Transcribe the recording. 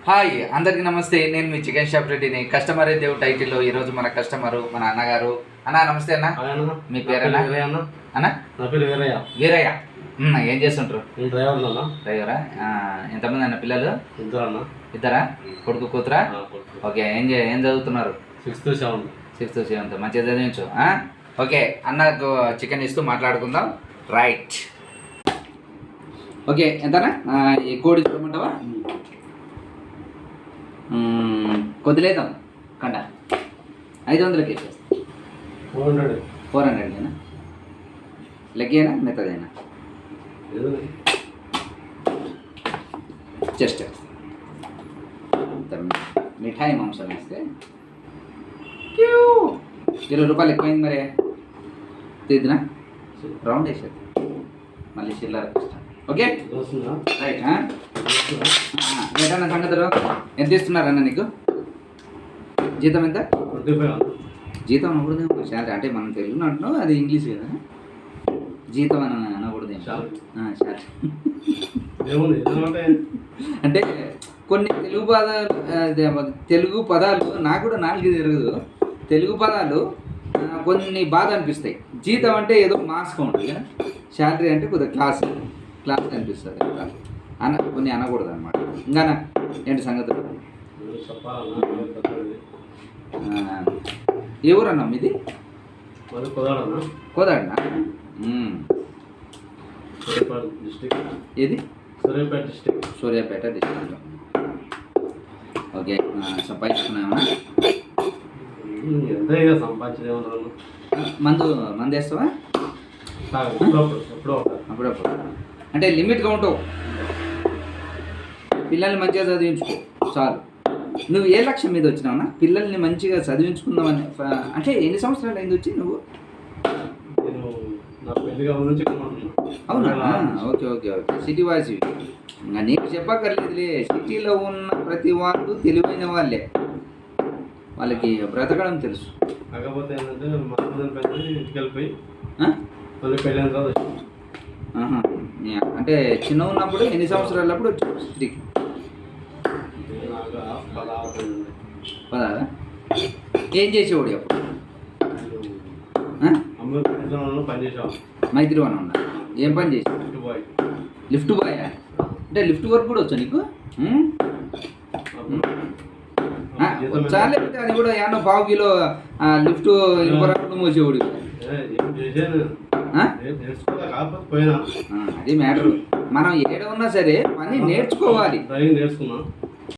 Hi అందరికీ నమస్తే. నేను మీ చికెన్ షాప్ రెడ్డిని. కస్టమర్ దేవు టైటిల్లో ఈరోజు మన కస్టమరు మన అన్నగారు. అన్న నమస్తే అన్న. మీ పేరేనా అన్న? నా పేరు వీరయ్య. వీరయ్య, ఏం చేస్తుంటారు? డ్రైవరా. ఎంతమంది అన్న పిల్లలు? ఇద్దరా? కొడుకు కూతురా? ఓకే. ఏం చదువుతున్నారు? 6th, 7th. మంచిగా చదివించు. ఓకే, అన్నకు చికెన్ ఇస్తూ మాట్లాడుకుందాం. రైట్. ఓకే, ఎంతనా ఈ కోడి చూడమంటావా? కొద్దిలేదాం కండ 500కి 400 లెగ్గేనా మెత్తదేనా? జస్ట్ మిఠాయి మాంసం వేస్తే 20 రూపాయలు ఎక్కువైంది మరి. తీద్దునా? రౌండ్ వేసేది మళ్ళీ చిల్లర. Okay right. ఏంటన్న సంగతులు? ఎంత ఇస్తున్నారన్న నీకు జీతం? ఎంత జీతం అనకూడదు, శాలరీ అంటే మనం తెలుగులో అంటున్నావు, అది ఇంగ్లీష్ కదా. జీతం అని అనకూడదు. శాలరీ అంటే కొన్ని తెలుగు పదాలు నాకు కూడా 4 తిరగదు. తెలుగు పదాలు కొన్ని బాధ అనిపిస్తాయి. జీతం అంటే ఏదో మాస్గా ఉంటుంది కదా, శాలరీ అంటే కొద్దిగా క్లాస్ అనిపిస్తుంది. కొన్ని అనకూడదు అనమాట. ఇంకా ఏంటి సంగతులు? ఏ ఊరన్నా మీది? కోదాడనా? ఏది? సూర్యాపేట డిస్ట్రిక్ట్లో. ఓకే, సంపాదించుకున్నామా? మందు వేస్తావా? అప్పుడప్పుడు అంటే లిమిట్గా ఉంటావు. పిల్లల్ని మంచిగా చదివించుకో చాలు. నువ్వు ఏ లక్ష్యం మీద వచ్చినావునా? పిల్లల్ని మంచిగా చదివించుకుందామని. అంటే ఎన్ని సంవత్సరాలు అయింది వచ్చి నువ్వు? అవునా? Okay okay okay. సిటీ వాసి ఇంకా నీకు చెప్పక్కర్లేదులే. సిటీలో ఉన్న ప్రతి వాళ్ళు తెలివైన వాళ్ళే, వాళ్ళకి బ్రతకడం తెలుసు. కాకపోతే ఏంటంటే ఇంటికి వెళ్ళిపోయి మళ్ళీ పెళ్ళైన తర్వాత అంటే చిన్న ఉన్నప్పుడు ఎన్ని సంవత్సరాలప్పుడు వచ్చావు సిటీకి? 16. ఏం చేసేవాడు అప్పుడు? మైత్రివనం ఉన్నా. ఏం పని చేసావు? Lift boy. అంటే లిఫ్ట్ వర్క్ కూడా వచ్చా నీకు? వచ్చా? లేకపోతే అది కూడా ఏమన్నా 1/2 కిలో లిఫ్ట్ ఇనుపరాకుడు మోసేవాడు? అది మ్యాటర్. మనం ఏడ ఉన్నా సరే పని నేర్చుకోవాలి.